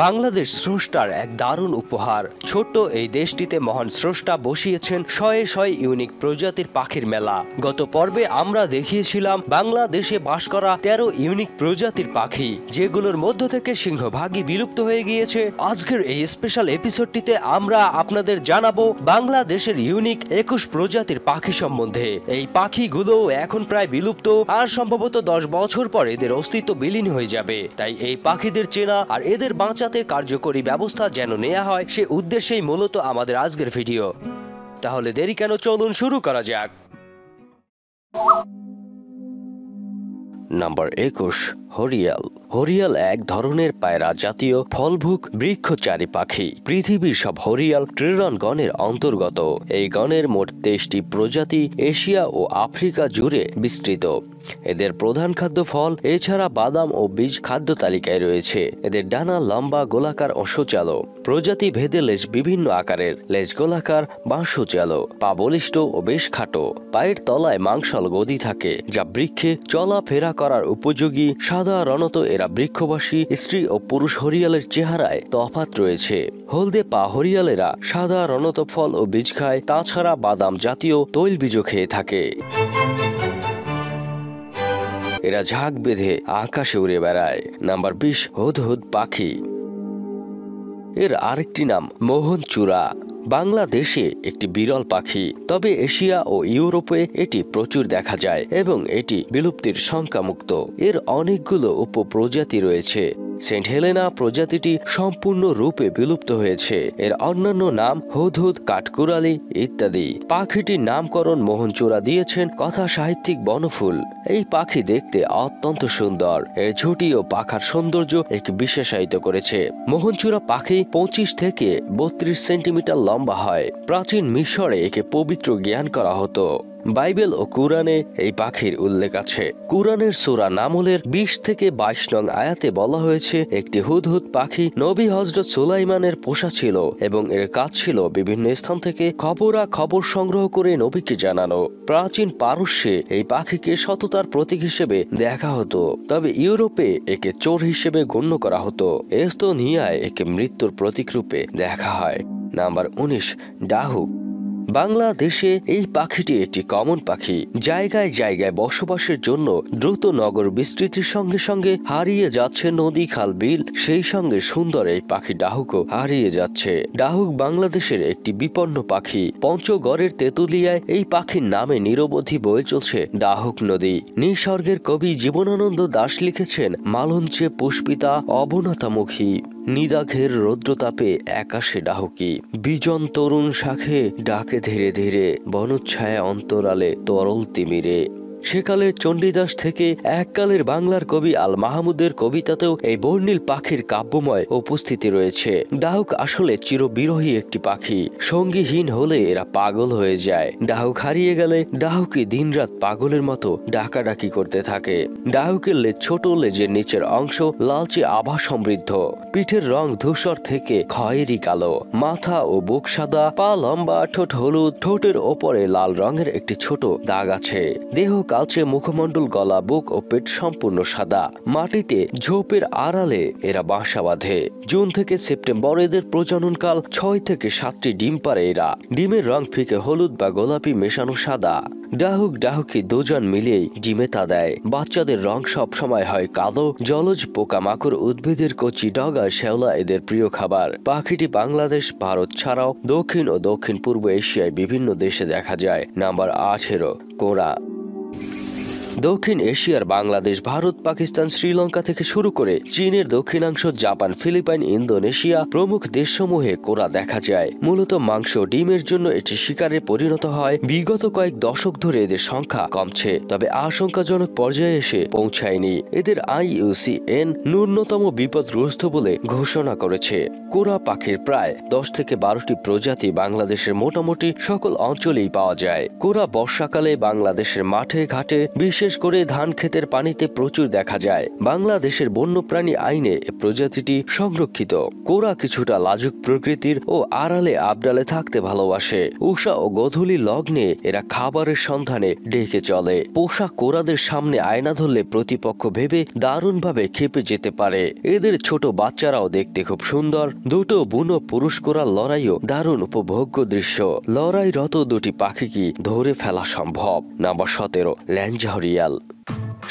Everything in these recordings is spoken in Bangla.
বাংলাদেশ স্রষ্টার এক দারুণ উপহার। ছোট্ট এই দেশটিতে মহান স্রষ্টা বসিয়েছেন শয়ে শয়ে ইউনিক প্রজাতির পাখির মেলা। গত পর্বে আমরা দেখিয়েছিলাম বাংলাদেশে বাস করা 13 ইউনিক প্রজাতির পাখি, যেগুলোর মধ্য থেকে সিংহভাগই বিলুপ্ত হয়ে গিয়েছে। আজকের এই স্পেশাল এপিসোডটিতে আমরা আপনাদের জানাবো বাংলাদেশের ইউনিক 21 প্রজাতির পাখি সম্বন্ধে। এই পাখিগুলো এখন প্রায় বিলুপ্ত, আর সম্ভবত 10 বছর পর এদের অস্তিত্ব বিলীন হয়ে যাবে। তাই এই পাখিদের চেনা আর এদের বাঁচাতে কার্যকরী ব্যবস্থা যেন নেওয়া হয়, সে উদ্দেশ্যেই মূলত আমাদের আজকের ভিডিও। তাহলে দেরি কেন, চলুন শুরু করা যাক। নাম্বার 21, হরিয়াল। হরিয়াল এক ধরনের পায়রা জাতীয় ফলভুক বৃক্ষচারী পাখি। পৃথিবীর সব হরিয়াল ট্রেরন গণের অন্তর্গত। এই গণের মোট 23টি প্রজাতি এশিয়া ও আফ্রিকা জুড়ে বিস্তৃত। এদের প্রধান খাদ্য ফল, এছাড়া বাদাম ও বীজ খাদ্য তালিকায় রয়েছে। এদের ডানা লম্বা, গোলাকার ও সূচালো। প্রজাতি ভেদে লেজ বিভিন্ন আকারের, লেজ গোলাকার বা সূচালো, পা বলিষ্ঠ ও বেশ খাটো। পায়ের তলায় মাংসল গদি থাকে, যা বৃক্ষে চলাফেরা করার উপযোগী। সাধারণত এরা বৃক্ষবাসী। স্ত্রী ও পুরুষ হরিয়ালের চেহারায় তফাৎ রয়েছে। হলদে পা হরিয়ালেরা সাধারণত ফল ও বীজ খায়, তাছাড়া বাদাম জাতীয় তৈলবীজও খেয়ে থাকে। এরা ঝাঁক বেঁধে আকাশে উড়ে বেড়ায়। নাম্বার 20, হুদহুদ পাখি। এর আরেকটি নাম মোহনচূড়া। বাংলাদেশে একটি বিরল পাখি, তবে এশিয়া ও ইউরোপে এটি প্রচুর দেখা যায় এবং এটি বিলুপ্তির শঙ্কামুক্ত। এর অনেকগুলো উপপ্রজাতি রয়েছে। সেন্ট হেলেনা প্রজাতিটি সম্পূর্ণ রূপে বিলুপ্ত হয়েছে। এর অন্যান্য নাম হুদহুদ, কাঠকুড়ালি ইত্যাদি। পাখিটির নামকরণ মোহনচূড়া দিয়েছেন কথা সাহিত্যিক বনফুল। এই পাখি দেখতে অত্যন্ত সুন্দর। এর ঝুঁটি ও পাখার সৌন্দর্য একে বিশেষায়িত করেছে। মোহনচূড়া পাখি 25 থেকে 32 সেন্টিমিটার লম্বা হয়। প্রাচীন মিশরে একে পবিত্র জ্ঞান করা হতো। বাইবেল ও কুরআনে এই পাখির উল্লেখ আছে। কুরআনের সূরা নামলের 20 থেকে 22 নং আয়াতে বলা হয়েছে, একটি হুদহুদ পাখি নবী হযরত সুলাইমানের পোষা ছিল এবং এর কাজ ছিল বিভিন্ন স্থান থেকে খবর সংগ্রহ করে নবীকে জানানো। প্রাচীন পারস্যে এই পাখিকে সততার প্রতীক হিসেবে দেখা হতো, তবে ইউরোপে একে চোর হিসেবে গণ্য করা হতো। এস্তোনিয়ায় একে মৃত্যুর প্রতীক রূপে দেখা হয়। নাম্বার 19, ডাহুক। বাংলাদেশে এই পাখিটি একটি কমন পাখি। জায়গায় জায়গায় বসবাসের জন্য দ্রুত নগর বিস্তৃতির সঙ্গে সঙ্গে হারিয়ে যাচ্ছে নদী, খাল, বিল। সেই সঙ্গে সুন্দর এই পাখি ডাহুকও হারিয়ে যাচ্ছে। ডাহুক বাংলাদেশের একটি বিপন্ন পাখি। পঞ্চগড়ের তেঁতুলিয়ায় এই পাখির নামে নিরবধি বয়ে চলছে ডাহুক নদী। নিসর্গের কবি জীবনানন্দ দাশ লিখেছেন, মালঞ্চে পুষ্পিতা অবনতামুখী, নিদাঘের রৌদ্রতাপে একাশে ডাহুকি, বিজন তরুণ শাখে ডাকে ধীরে ধীরে, বনচ্ছায়া অন্তরালে তরল তিমিরে। সেকালের চণ্ডীদাস থেকে এককালের বাংলার কবি আল মাহমুদের কবিতাতেও এই বর্ণিল পাখির কাব্যময় উপস্থিতি রয়েছে। ডাহুক আসলে চিরবিরহী একটি পাখি। সঙ্গীহীন হলে এরা পাগল হয়ে যায়। ডাহুক হারিয়ে গেলে ডাহুকি দিনরাত পাগলের মতো ডাকাডাকি করতে থাকে। ডাহুকের লেজ ছোট, লেজের নিচের অংশ লালচে আভা সমৃদ্ধ, পিঠের রং ধূসর থেকে খয়েরি কালো, মাথা ও বুক সাদা, পা লম্বা, ঠোঁট হলুদ, ঠোঁটের ওপরে লাল রঙের একটি ছোট দাগ আছে। দেহ কালচে, মুখমণ্ডল, গলা, বুক ও পেট সম্পূর্ণ সাদা। মাটিতে ঝোপের আড়ালে এরা বাসা বাঁধে। জুন থেকে সেপ্টেম্বর এদের প্রজননকাল। 6 থেকে 7টি ডিম পারে এরা। ডিমের রং ফিকে হলুদ বা গোলাপি মেশানো সাদা। ডাহুক ডাহুকি দুজন মিলিয়েই ডিমে তা দেয়। বাচ্চাদের রং সব সময় হয় কালো। জলজ পোকামাকড়, উদ্ভিদের কচি ডগা, শ্যাওলা এদের প্রিয় খাবার। পাখিটি বাংলাদেশ, ভারত ছাড়াও দক্ষিণ ও দক্ষিণ পূর্ব এশিয়ায় বিভিন্ন দেশে দেখা যায়। নাম্বার 18, কোরা। দক্ষিণ এশিয়ার বাংলাদেশ, ভারত, পাকিস্তান, শ্রীলঙ্কা থেকে শুরু করে চীনের দক্ষিণাংশ, জাপান, ফিলিপাইন, ইন্দোনেশিয়া প্রমুখ দেশসমূহে কোরা দেখা যায়। মূলত মাংস, ডিমের জন্য এটি শিকারে পরিণত হয়। বিগত কয়েক দশক ধরে এদের সংখ্যা কমছে, তবে আশঙ্কাজনক পর্যায়ে এসে পৌঁছায়নি। এদের IUCN ন্যূনতম বিপদগ্রস্ত বলে ঘোষণা করেছে। কোরা পাখির প্রায় 10 থেকে 12টি প্রজাতি বাংলাদেশের মোটামুটি সকল অঞ্চলেই পাওয়া যায়। কোরা বর্ষাকালে বাংলাদেশের মাঠে ঘাটে বিশেষ বিশেষ করে ধান ক্ষেতের পানিতে প্রচুর দেখা যায়। বাংলাদেশের বন্যপ্রাণী আইনে এ প্রজাতিটি সংরক্ষিত। কোরা কিছুটা লাজুক প্রকৃতির ও আড়ালে আবডালে থাকতে ভালোবাসে। উষা ও গোধূলি লগ্নে এরা খাবারের সন্ধানে ডেকে চলে। পোষা কোরাদের সামনে আয়না ধরলে প্রতিপক্ষ ভেবে দারুণভাবে খেপে যেতে পারে। এদের ছোট বাচ্চারাও দেখতে খুব সুন্দর। দুটো বুনো পুরুষ কোরার লড়াইও দারুণ উপভোগ্য দৃশ্য। লড়াইরত দুটি পাখি কি ধরে ফেলা সম্ভব? নাম্বার 17, ল্যাঞ্জা হরিয়াল।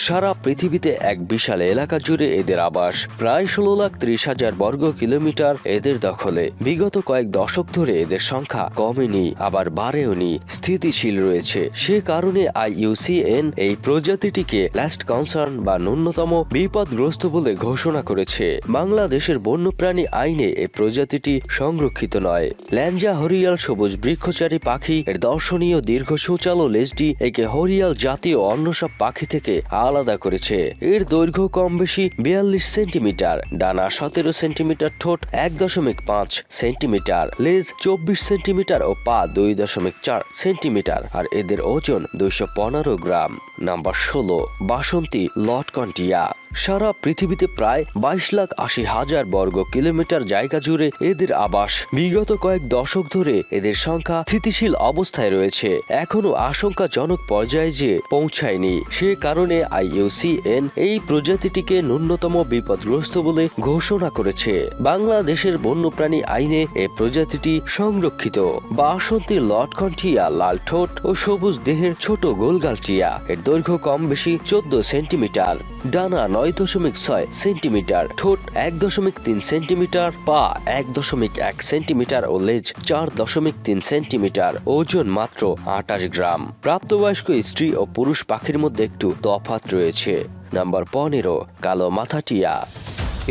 সারা পৃথিবীতে এক বিশাল এলাকা জুড়ে এদের আবাস। প্রায় 16,30,000 বর্গ কিলোমিটার এদের দখলে। বিগত কয়েক দশক ধরে এদের সংখ্যা কমেনি, আবার বাড়েওনি, স্থিতিশীল রয়েছে। সে কারণে IUCN এই প্রজাতিটিকে লাস্ট কনসার্ন বা ন্যূনতম বিপদগ্রস্ত বলে ঘোষণা করেছে। বাংলাদেশের বন্যপ্রাণী আইনে এই প্রজাতিটি সংরক্ষিত নয়। ল্যাঞ্জা হরিয়াল সবুজ বৃক্ষচারী পাখি। এর দর্শনীয় দীর্ঘ সূচালো লেজটি একে হরিয়াল জাতীয় অন্য সব পাখি থেকে আলাদা করেছে। এর দৈর্ঘ্য কম বেশি 42 সেন্টিমিটার, ডানা 17 সেন্টিমিটার, ঠোঁট 1.5 সেন্টিমিটার, লেজ 24 সেন্টিমিটার ও পা 2.4 সেন্টিমিটার, আর এদের ওজন 215 গ্রাম। নাম্বার 16, বাসন্তী লটকন টিয়া। সারা পৃথিবীতে প্রায় 22,80,000 বর্গ কিলোমিটার জায়গা জুড়ে এদের আবাস। বিগত কয়েক দশক ধরে এদের সংখ্যা স্থিতিশীল অবস্থায় রয়েছে, এখনো আশঙ্কাজনক পর্যায়ে যে পৌঁছায়নি। সে কারণে IUCN এই প্রজাতিটিকে ন্যূনতম বিপদগ্রস্ত বলে ঘোষণা করেছে। বাংলাদেশের বন্যপ্রাণী আইনে এ প্রজাতিটি সংরক্ষিত। বাসন্তী লটকন টিয়া লাল ঠোঁট ও সবুজ দেহের ছোট গোলগাল টিয়া। এর দৈর্ঘ্য কম বেশি 14 সেন্টিমিটার, ডানা 9.6 সেন্টিমিটার, ঠোঁট 1.3 সেন্টিমিটার, পা 1.1 সেন্টিমিটার ও লেজ 4.3 সেন্টিমিটার, ওজন মাত্র 28 গ্রাম। প্রাপ্তবয়স্ক স্ত্রী ও পুরুষ পাখির মধ্যে একটু তফাৎ রয়েছে। নাম্বার 15, কালো মাথা টিয়া।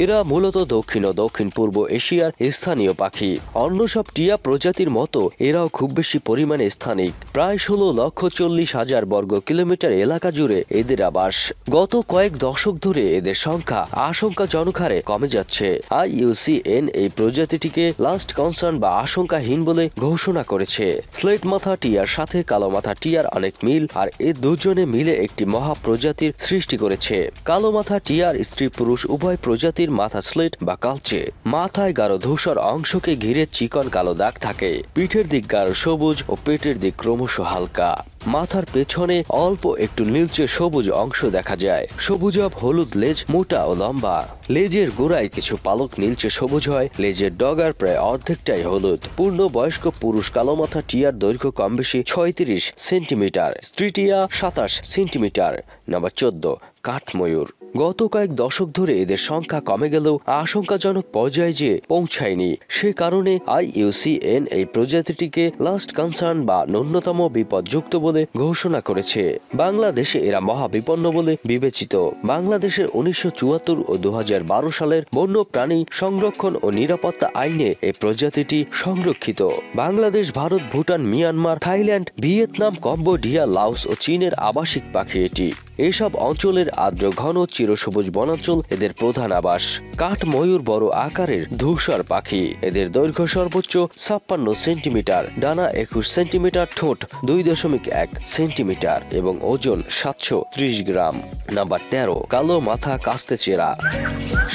এরা মূলত দক্ষিণ ও দক্ষিণ পূর্ব এশিয়ার স্থানীয় পাখি। অন্য সব টিয়া প্রজাতির মতো এরাও খুব বেশি পরিমাণে স্থানিক। প্রায় 16,40,000 বর্গ কিলোমিটার এলাকা জুড়ে এদের আবাস। গত কয়েক দশক ধরে এদের সংখ্যা আশঙ্কাজনক হারে কমে যাচ্ছে। IUCN এই প্রজাতিটিকে লাস্ট কনসার্ন বা আশঙ্কাহীন বলে ঘোষণা করেছে। স্লেট মাথা টিয়ার সাথে কালো মাথা টিয়ার অনেক মিল, আর এ দুজনে মিলে একটি মহা প্রজাতির সৃষ্টি করেছে। কালো মাথা টিয়ার স্ত্রী পুরুষ উভয় প্রজাতির মাথা স্লেট বা কালচে। মাথায় গাঢ় ধূসর অংশকে ঘিরে চিকন কালো দাগ থাকে। পিঠের দিক গাঢ় সবুজ ও পেটের দিক ক্রমশ হালকা। মাথার পেছনে অল্প একটু নীলচে সবুজ অংশ দেখা যায়। সবুজাভ হলুদ লেজ, মোটা ও লম্বা। লেজের গোড়ায় কিছু পালক নীলচে সবুজ হয়। লেজের ডগার প্রায় অর্ধেকটাই হলুদ। পূর্ণ বয়স্ক পুরুষ কালো মাথা টিয়ার দৈর্ঘ্য কম বেশি 36 সেন্টিমিটার, স্ত্রী টিয়া 27 সেন্টিমিটার। নাম্বার 14, কাঠময়ূর। গত কয়েক দশক ধরে এদের সংখ্যা কমে গেলেও আশঙ্কাজনক পর্যায়ে যে পৌঁছায়নি। সে কারণে IUCN এই প্রজাতিটিকে লাস্ট কনসার্ন বা ন্যূনতম বিপদযুক্ত বলে ঘোষণা করেছে। বাংলাদেশে এরা মহাবিপন্ন বলে বিবেচিত। বাংলাদেশের 1974 ও 2012 সালের বন্য প্রাণী সংরক্ষণ ও নিরাপত্তা আইনে এই প্রজাতিটি সংরক্ষিত। Bangladesh, Bharat, Bhutan, Myanmar, Thailand, Vietnam, Cambodia, Laos ও চীনের আবাসিক পাখি এটি। এসব অঞ্চলের আর্দ্র ঘন চিরসবুজ বনাঞ্চল এদের প্রধান আবাস। কাঠময়ূর বড় আকারের ধূসর পাখি। এদের দৈর্ঘ্য সর্বোচ্চ 56 সেন্টিমিটার, ডানা 21 সেন্টিমিটার, ঠোঁট 2.1 সেন্টিমিটার এবং ওজন 730 গ্রাম। নাম্বার 13, কালো মাথা কাস্তে চেরা।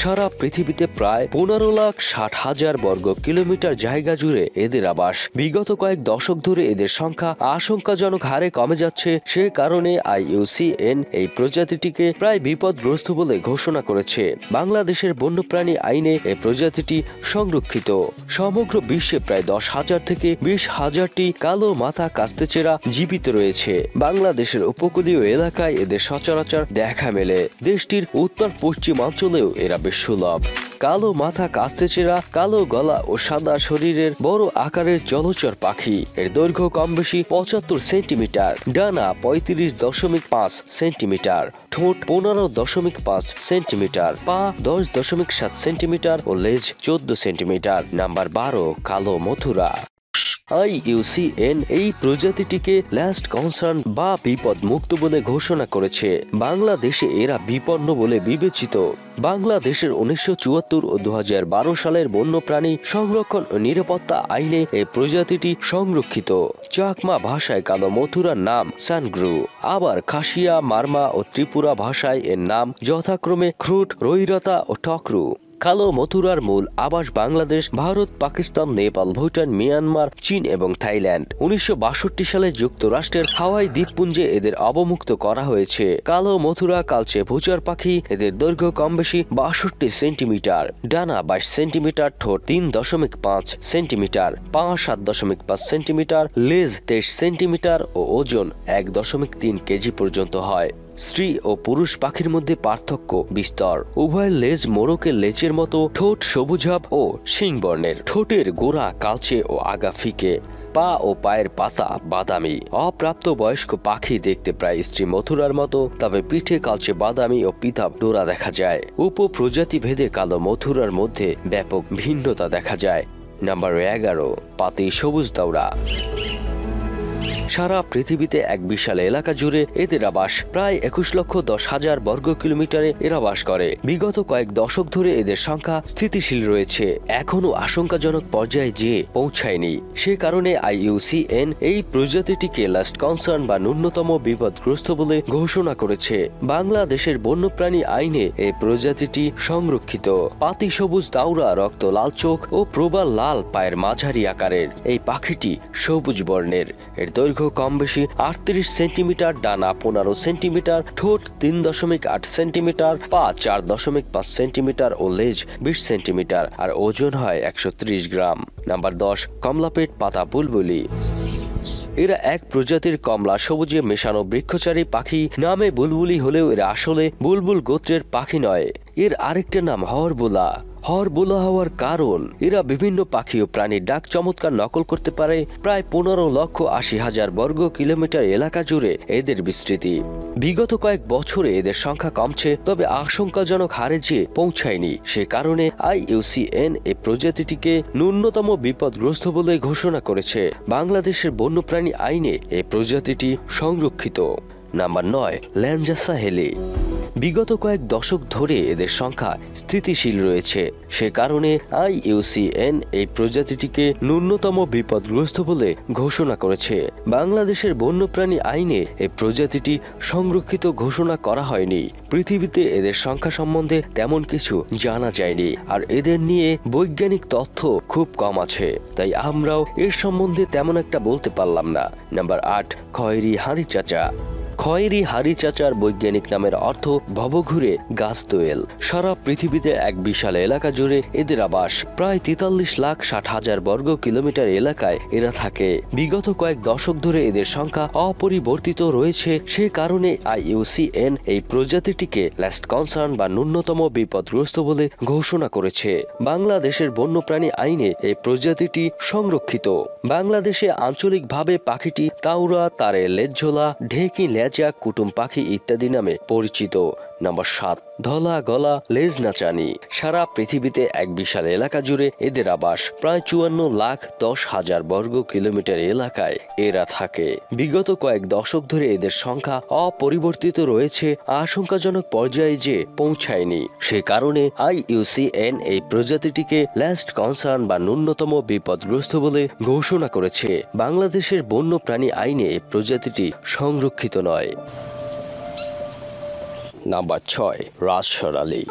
সারা পৃথিবীতে প্রায় 15,60,000 বর্গ কিলোমিটার জায়গা জুড়ে এদের আবাস। বিগত কয়েক দশক ধরে এদের সংখ্যা আশঙ্কাজনক হারে কমে যাচ্ছে। সে কারণে IUCN এই প্রজাতিটিকে প্রায় বিপদগ্রস্ত বলে ঘোষণা করেছে। বাংলাদেশের বন্যপ্রাণী আইনে এই প্রজাতিটি সংরক্ষিত। সমগ্র বিশ্বে প্রায় 10,000 থেকে 20,000টি কালো মাথা কাস্তেচেরা জীবিত রয়েছে। বাংলাদেশের উপকূলীয় এলাকায় এদের সচরাচর দেখা মেলে। দেশটির উত্তর পশ্চিমাঞ্চলেও এরা বেশ সুলভ। কালো মাথা কাস্তেচেরা কালো গলা ও সাদা শরীরের বড় আকারের জলচর পাখি। এর দৈর্ঘ্য কম বেশি 75 সেন্টিমিটার, ডানা 35.5 সেন্টিমিটার, ঠোঁট 15.5 সেন্টিমিটার, পা 10.7 সেন্টিমিটার ও লেজ 14 সেন্টিমিটার। নাম্বার 12, কালো মথুরা। IUCN এই প্রজাতিটিকে লাস্ট কনসার্ন বা বিপদ মুক্ত বলে ঘোষণা করেছে। বাংলাদেশে এরা বিপন্ন বলে বিবেচিত। বাংলাদেশের 1974 ও 2012 সালের বন্যপ্রাণী সংরক্ষণ ও নিরাপত্তা আইনে এই প্রজাতিটি সংরক্ষিত। চাকমা ভাষায় কালো মথুরার নাম সানগ্রু, আবার খাসিয়া, মারমা ও ত্রিপুরা ভাষায় এর নাম যথাক্রমে খ্রুট, রৈরতা ও টকরু। কালো মথুরার মূল আবাস বাংলাদেশ, ভারত, পাকিস্তান, নেপাল, ভুটান, মিয়ানমার, চীন এবং থাইল্যান্ড। 1962 সালে যুক্তরাষ্ট্রের হাওয়াই দ্বীপপুঞ্জে এদের অবমুক্ত করা হয়েছে। কালো মথুরা কালচে ভুচার পাখি। এদের দৈর্ঘ্য কম বেশি 62 সেন্টিমিটার, ডানা 22 সেন্টিমিটার, ঠোঁট 3.5 সেন্টিমিটার, পা 7.5 সেন্টিমিটার, লেজ 23 সেন্টিমিটার ও ওজন 1.3 কেজি পর্যন্ত হয়। স্ত্রী ও পুরুষ পাখির মধ্যে পার্থক্য বিস্তর। উভয় লেজ মোরকের লেজের মতো, ঠোঁট সবুজাভ ও শিং বর্ণের। ঠোঁটের গোড়া কালচে ও আগা ফিকে, পা ও পায়ের পাতা বাদামি। অপ্রাপ্ত বয়স্ক পাখি দেখতে প্রায় স্ত্রী মথুরার মতো, তবে পিঠে কালচে বাদামি ও পিতাব ডোরা দেখা যায়। উপপ্রজাতি ভেদে কালো মথুরার মধ্যে ব্যাপক ভিন্নতা দেখা যায়। নাম্বার 11, পাতি সবুজ দাউরা। সারা পৃথিবীতে এক বিশাল এলাকা জুড়ে এদের আবাস। প্রায় 21,10,000 বর্গ কিলোমিটারে এরা বাস করে। বিগত কয়েক দশক ধরে এদের সংখ্যা স্থিতিশীল রয়েছে, এখনো আশঙ্কাজনক পর্যায়ে যেয়ে পৌঁছায়নি। সে কারণে IUCN এই প্রজাতিটিকে লাস্ট কনসার্ন বা ন্যূনতম বিপদগ্রস্ত বলে ঘোষণা করেছে। বাংলাদেশের বন্যপ্রাণী আইনে এই প্রজাতিটি সংরক্ষিত। পাতি সবুজ দাউরা রক্ত লাল চোখ ও প্রবাল লাল পায়ের মাঝারি আকারের। এই পাখিটি সবুজ বর্ণের। এর দৈর্ঘ্য কম বেশি 38 সেন্টিমিটার, ডানা 15 সেন্টিমিটার, ঠোঁট 3.8 সেন্টিমিটার, পা 4.5 সেন্টিমিটার ও লেজ 20 সেন্টিমিটার, আর ওজন হয় 130 গ্রাম। নাম্বার 10, কমলাপেট পাতা বুলবুলি। এরা এক প্রজাতির কমলা সবুজে মেশানো বৃক্ষচারী পাখি। নামে বুলবুলি হলেও এরা আসলে বুলবুল গোত্রের পাখি নয়। এর আরেকটা নাম হরবোলা। হরবোলা হওয়ার কারণ এরা বিভিন্ন পাখি ও প্রাণীর ডাক চমৎকার নকল করতে পারে। প্রায় 15,80,000 বর্গ কিলোমিটার এলাকা জুড়ে এদের বিস্তৃতি। বিগত কয়েক বছরে এদের সংখ্যা কমছে, তবে আশঙ্কাজনক হারে যে পৌঁছায়নি। সে কারণে IUCN এই প্রজাতিটিকে ন্যূনতম বিপদগ্রস্ত বলে ঘোষণা করেছে। বাংলাদেশের বন্যপ্রাণী আইনে এই প্রজাতিটি সংরক্ষিত। নাম্বার 9, ল্যাঞ্জা সাহেলি। বিগত কয়েক দশক ধরে এদের সংখ্যা স্থিতিশীল রয়েছে। সে কারণে IUCN এই প্রজাতিটিকে ন্যূনতম বিপদগ্রস্ত বলে ঘোষণা করেছে। বাংলাদেশের বন্যপ্রাণী আইনে এই প্রজাতিটি সংরক্ষিত ঘোষণা করা হয়নি। পৃথিবীতে এদের সংখ্যা সম্বন্ধে তেমন কিছু জানা যায়নি, আর এদের নিয়ে বৈজ্ঞানিক তথ্য খুব কম আছে, তাই আমরাও এর সম্বন্ধে তেমন একটা বলতে পারলাম না। নাম্বার 8, খয়েরি হাঁড়ি চাচা। খয়েরি হাঁড়ি চাচার বৈজ্ঞানিক নামের অর্থ ভবঘুরে গাছ দোয়েল। সারা পৃথিবীতে এক বিশাল এলাকা জুড়ে এদের আবাস। প্রায় 43,60,000 বর্গ কিলোমিটার এলাকায় এরা থাকে। বিগত কয়েক দশক ধরে এদের সংখ্যা অপরিবর্তিত রয়েছে। সে কারণে IUCN এই প্রজাতিটিকে লাস্ট কনসার্ন বা ন্যূনতম বিপদগ্রস্ত বলে ঘোষণা করেছে। বাংলাদেশের বন্যপ্রাণী আইনে এই প্রজাতিটি সংরক্ষিত। বাংলাদেশে আঞ্চলিকভাবে পাখিটি তাউরা, তারে লেজঝোলা, ঢেকি লেজা, কুটুম পাখি ইত্যাদি নামে পরিচিত। নাম্বার 7, ধলা গলা লেজনাচানি। সারা পৃথিবীতে এক বিশাল এলাকা জুড়ে এদের আবাস। প্রায় 54,10,000 বর্গ কিলোমিটার এলাকায় এরা থাকে। বিগত কয়েক দশক ধরে এদের সংখ্যা অপরিবর্তিত রয়েছে, আশঙ্কাজনক পর্যায়ে যে পৌঁছায়নি। সে কারণে IUCN এই প্রজাতিটিকে লাস্ট কনসার্ন বা ন্যূনতম বিপদগ্রস্ত বলে ঘোষণা করেছে। বাংলাদেশের বন্যপ্রাণী আইনে এই প্রজাতিটি সংরক্ষিত নয়। নাম্বার 6, রাজশাড়ালি।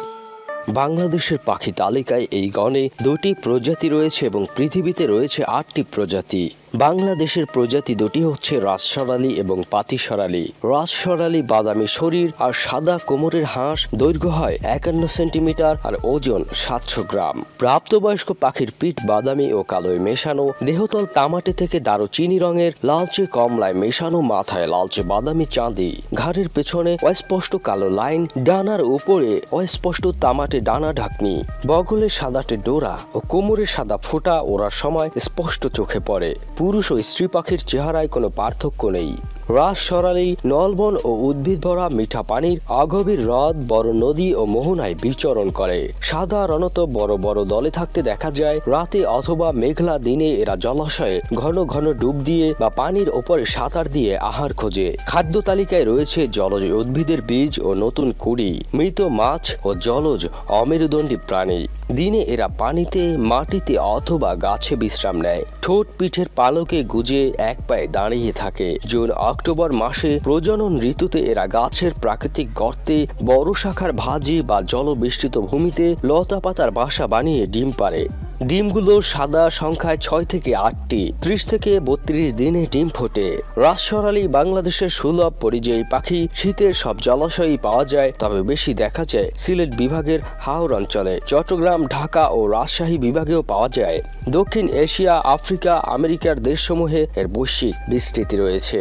বাংলাদেশের পাখি তালিকায় এই গণে 2টি প্রজাতি রয়েছে এবং পৃথিবীতে রয়েছে 8টি প্রজাতি। বাংলাদেশের প্রজাতি দুটি হচ্ছে রাজশাড়ালি এবং পাতিশাড়ালি। রাজশাড়ালি বাদামি শরীর আর সাদা কোমরের হাঁস, দৈর্ঘ্য হয় 51 সেন্টিমিটার আর ওজন 700 গ্রাম। প্রাপ্তবয়স্ক পাখির পিঠ বাদামি ও কালোয় মেশানো, দেহতল তামাটে থেকে দারুচিনি রঙের, লালচে কমলায় মেশানো, মাথায় লালচে বাদামি চাঁদি, ঘাড়ের পেছনে অস্পষ্ট কালো লাইন, ডানার উপরে অস্পষ্ট তামাটে ডানা ঢাকনি, বগলে সাদাটে ডোরা ও কোমরে সাদা ফোঁটা ওড়ার সময় স্পষ্ট চোখে পড়ে। পুরুষ ও স্ত্রী পাখির চেহারায় কোনো পার্থক্য নেই। রাজসরালী নলবন ও উদ্ভিদ ভরা মিঠা পানির অগভীর হ্রদ, বড় নদী ও মোহনায় বিচরণ করে। সাধারণত বড় বড় দলে থাকতে দেখা যায়। রাতে অথবা মেঘলা দিনে এরা জলাশয়ে ঘন ঘন ডুব দিয়ে বা পানির ওপরে সাঁতার দিয়ে আহার খোঁজে। খাদ্য তালিকায় রয়েছে জলজ উদ্ভিদের বীজ ও নতুন কুড়ি, মৃত মাছ ও জলজ অমেরুদণ্ডী প্রাণী। দিনে এরা পানিতে, মাটিতে অথবা গাছে বিশ্রাম নেয়। ঠোঁট পিঠের পালকে গুজে এক পায়ে দাঁড়িয়ে থাকে। জুন অক্টোবর মাসে প্রজনন ঋতুতে এরা গাছের প্রাকৃতিক গর্তে, বড় শাখার ভাজি বা জলবেষ্টিত ভূমিতে লতা পাতার বাসা বানিয়ে ডিম পাড়ে। ডিমগুলো সাদা, সংখ্যায় 6 থেকে 8টি, 30 থেকে 32 দিনে ডিম ফোটে। রাজসরালী বাংলাদেশের সুলভ পরিযায়ী পাখি। শীতের সব জলাশয়েই পাওয়া যায়, তবে বেশি দেখা যায় সিলেট বিভাগের হাওর অঞ্চলে। চট্টগ্রাম, ঢাকা ও রাজশাহী বিভাগেও পাওয়া যায়। দক্ষিণ এশিয়া, আফ্রিকা, আমেরিকার দেশসমূহে এর বৈশ্বিক বিস্তৃতি রয়েছে।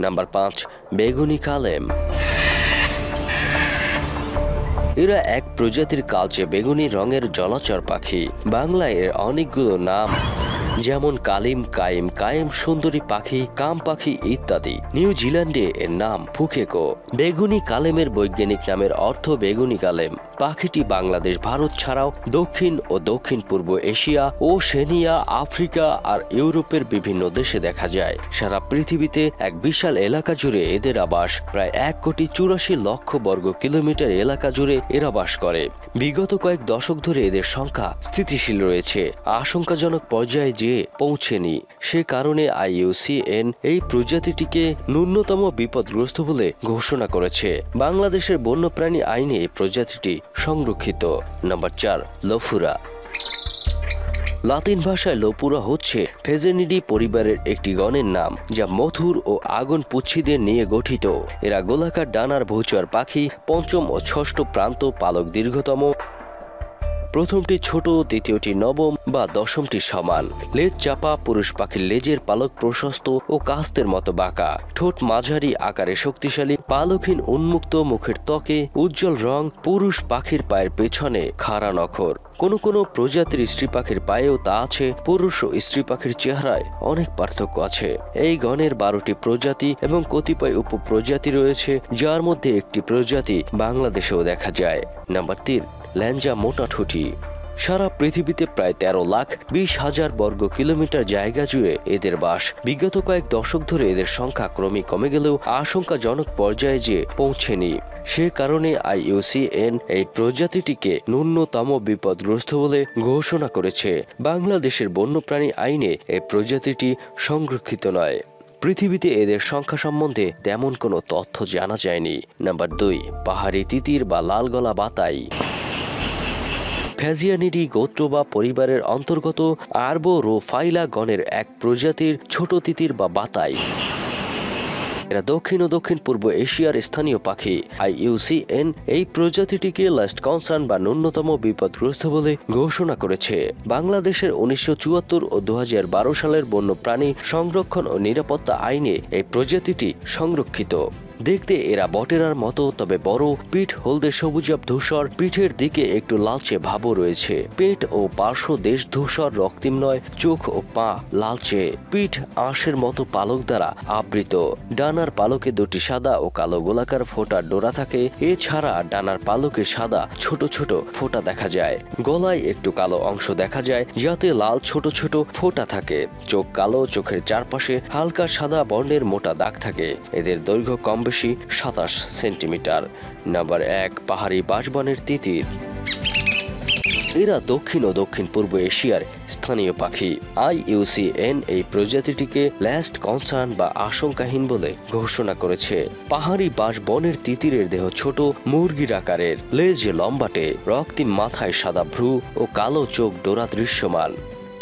নাম্বার 5, বেগুনি কালেম। এরা এক প্রজাতির কালচে বেগুনি রঙের জলচর পাখি। বাংলায় এর অনেকগুলো নাম, যেমন কালিম, কাইম, কায়েম, সুন্দরী পাখি, কাম পাখি ইত্যাদি। নিউজিল্যান্ডে এর নাম ফুকেকো। বেগুনি কালেমের বৈজ্ঞানিক নামের অর্থ বেগুনি কালেম। পাখিটি বাংলাদেশ, ভারত ছাড়াও দক্ষিণ ও দক্ষিণ পূর্ব এশিয়া, ওশেনিয়া, আফ্রিকা আর ইউরোপের বিভিন্ন দেশে দেখা যায়। সারা পৃথিবীতে এক বিশাল এলাকা জুড়ে এদের আবাস। প্রায় 1,84,00,000 বর্গ কিলোমিটার এলাকা জুড়ে এরা বাস করে। বিগত কয়েক দশক ধরে এদের সংখ্যা স্থিতিশীল রয়েছে, আশঙ্কাজনক পর্যায়ে যে পৌঁছেনি। সে কারণে IUCN এই প্রজাতিটিকে ন্যূনতম বিপদগ্রস্ত বলে ঘোষণা করেছে। বাংলাদেশের বন্যপ্রাণী আইনে এই প্রজাতিটি সংরক্ষিত। নাম্বার 4, লফুরা। লাতিন ভাষায় লোপুরা হচ্ছে ফেজেনিডি পরিবারের একটি গণের নাম, যা মথুর ও আগুন পুচ্ছিদের নিয়ে গঠিত। এরা গোলাকার ডানার ভূচর পাখি। পঞ্চম ও ষষ্ঠ প্রান্ত পালক দীর্ঘতম। প্রথমটি ছোট, দ্বিতীয়টি নবম বা দশমটি সমান। লেজ চাপা। পুরুষ পাখির লেজের পালক প্রশস্ত ও কাস্তের মতো বাঁকা। ঠোঁট মাঝারি আকারে শক্তিশালী। পালকহীন উন্মুক্ত মুখের ত্বকে উজ্জ্বল রং। পুরুষ পাখির পায়ের পেছনে খাড়া নখর। কোনো প্রজাতির স্ত্রী পাখির পায়েও তা আছে। পুরুষ ও স্ত্রী পাখির চেহারায় অনেক পার্থক্য আছে। এই গণের 12টি প্রজাতি এবং কতিপয় উপপ্রজাতি রয়েছে, যার মধ্যে একটি প্রজাতি বাংলাদেশেও দেখা যায়। নাম্বার 3, ল্যাঞ্জা মোটা ঠুটি। সারা পৃথিবীতে প্রায় 13,20,000 বর্গ কিলোমিটার জায়গা জুড়ে এদের বাস। বিগত কয়েক দশক ধরে এদের সংখ্যা ক্রমে কমে গেলেও আশঙ্কাজনক পর্যায়ে যে পৌঁছেনি। সে কারণে IUCN এই প্রজাতিটিকে ন্যূনতম বিপদগ্রস্ত বলে ঘোষণা করেছে। বাংলাদেশের বন্যপ্রাণী আইনে এই প্রজাতিটি সংরক্ষিত নয়। পৃথিবীতে এদের সংখ্যা সম্বন্ধে তেমন কোনো তথ্য জানা যায়নি। নাম্বার 2, পাহাড়ি তিতির বা লাল গলা বাতাই। ফ্যাজিয়ানিডি গোত্র বা পরিবারের অন্তর্গত আরবোরোফাইলা গণের এক প্রজাতির ছোট তিতির বা বাতাই। এরা দক্ষিণ ও দক্ষিণ পূর্ব এশিয়ার স্থানীয় পাখি। IUCN এই প্রজাতিটিকে লাস্ট কনসার্ন বা ন্যূনতম বিপদগ্রস্ত বলে ঘোষণা করেছে। বাংলাদেশের 1974 ও 2012 সালের বন্যপ্রাণী সংরক্ষণ ও নিরাপত্তা আইনে এই প্রজাতিটি সংরক্ষিত। দেখতে এরা বটেরার মতো, তবে বড়। পিঠ হলদে সবুজাভ ধূসর। পিঠের দিকে একটু লালচে ভাবও রয়েছে। পেট ও পার্শ্ব দেশ ধূসর রক্তিম নয়। চোখ ও পা লালচে। পিঠ আঁশের মতো পালক দ্বারা আবৃত। ডানার পালকে 2টি সাদা ও কালো গোলাকার ফোঁটার ডোরা থাকে। এছাড়া ডানার পালকে সাদা ছোট ছোট ফোঁটা দেখা যায়। গলায় একটু কালো অংশ দেখা যায়, যাতে লাল ছোট ছোট ফোঁটা থাকে। চোখ কালো। চোখের চারপাশে হালকা সাদা বর্ণের মোটা দাগ থাকে। এদের দৈর্ঘ্য কম বেশি 27 সেন্টিমিটার। নাম্বার 1, পাহাড়ি বাঁশবনের তিতির। এরা দক্ষিণ ও দক্ষিণ পূর্ব এশিয়ার স্থানীয় পাখি। IUCN এই প্রজাতিটিকে লাস্ট কনসার্ন বা আশঙ্কাহীন বলে ঘোষণা করেছে। পাহাড়ি বাঁশবনের তিতিরের দেহ ছোট, মুরগির আকারের। লেজ লম্বাটে। রক্তিম মাথায় সাদা ভ্রু ও কালো চোখ ডোরা দৃশ্যমান।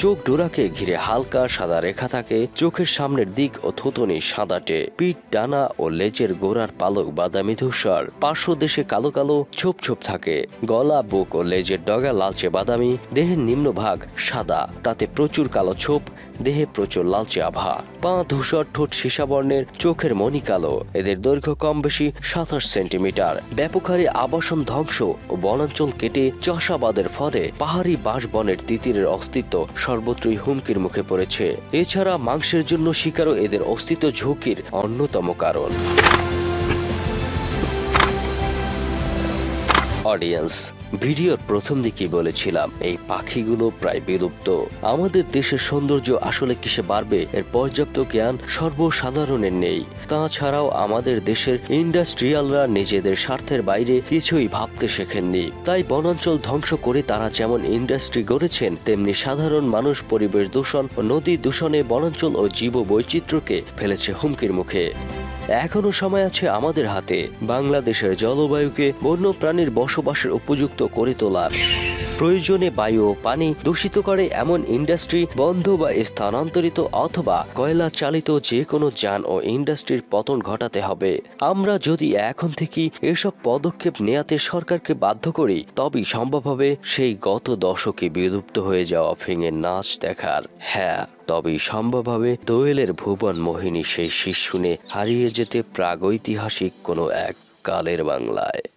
চোখ ডোরাকে ঘিরে হালকা সাদা রেখা থাকে। চোখের সামনের দিক ও থুতনি সাদাটে। পিঠ, ডানা ও লেজের গোড়ার পালক বাদামি ধূসর। পার্শ্ব দেশে কালো কালো ছোপ ছোপ থাকে। গলা, বুক ও লেজের ডগা লালচে বাদামি। দেহের নিম্নভাগ সাদা, তাতে প্রচুর কালো ছোপ। দেহে প্রচুর লালচে আভা, পা ধূসর, ঠোঁট সীসাবর্ণের, চোখের মনি কালো। এদের দৈর্ঘ্য কম বেশি 27 সেন্টিমিটার। ব্যাপক হারে আবাসন ধ্বংস ও বনাঞ্চল কেটে চাষাবাদের ফলে পাহাড়ি বাঁশবনের তিতিরের অস্তিত্ব সর্বত্রই হুমকির মুখে পড়েছে। এছাড়া মাংসের জন্য শিকারও এদের অস্তিত্ব ঝুঁকির অন্যতম কারণ। অডিয়েন্স, ভিডিওর প্রথম দিকেই বলেছিলাম এই পাখিগুলো প্রায় বিলুপ্ত। আমাদের দেশের সৌন্দর্য আসলে কিসে বাড়বে এর পর্যাপ্ত জ্ঞান সর্বসাধারণের নেই। তাছাড়াও আমাদের দেশের ইন্ডাস্ট্রিয়ালরা নিজেদের স্বার্থের বাইরে কিছুই ভাবতে শেখেননি। তাই বনাঞ্চল ধ্বংস করে তারা যেমন ইন্ডাস্ট্রি গড়েছেন, তেমনি সাধারণ মানুষ পরিবেশ দূষণ ও নদী দূষণে বনাঞ্চল ও জীববৈচিত্র্যকে ফেলেছে হুমকির মুখে। এখনো সময় আছে আমাদের হাতে বাংলাদেশের জলবায়ুকে বন্যপ্রাণীর বসবাসের উপযুক্ত করে তোলার। প্রয়োজনে বায়ু ও পানি দূষিত করে এমন ইন্ডাস্ট্রি বন্ধ বা স্থানান্তরিত অথবা কয়লা চালিত যে কোনো যান ও ইন্ডাস্ট্রির পতন ঘটাতে হবে। আমরা যদি এখন থেকেই এসব পদক্ষেপ নেয়াতে সরকারকে বাধ্য করি, তবেই সম্ভব হবে সেই গত দশকে বিলুপ্ত হয়ে যাওয়া ফিঙের নাচ দেখার। হ্যাঁ, তবেই সম্ভব হবে দোয়েলের ভুবন মোহিনী সেই শীষ শুনে হারিয়ে যেতে প্রাগৈতিহাসিক কোনো এক কালের বাংলায়।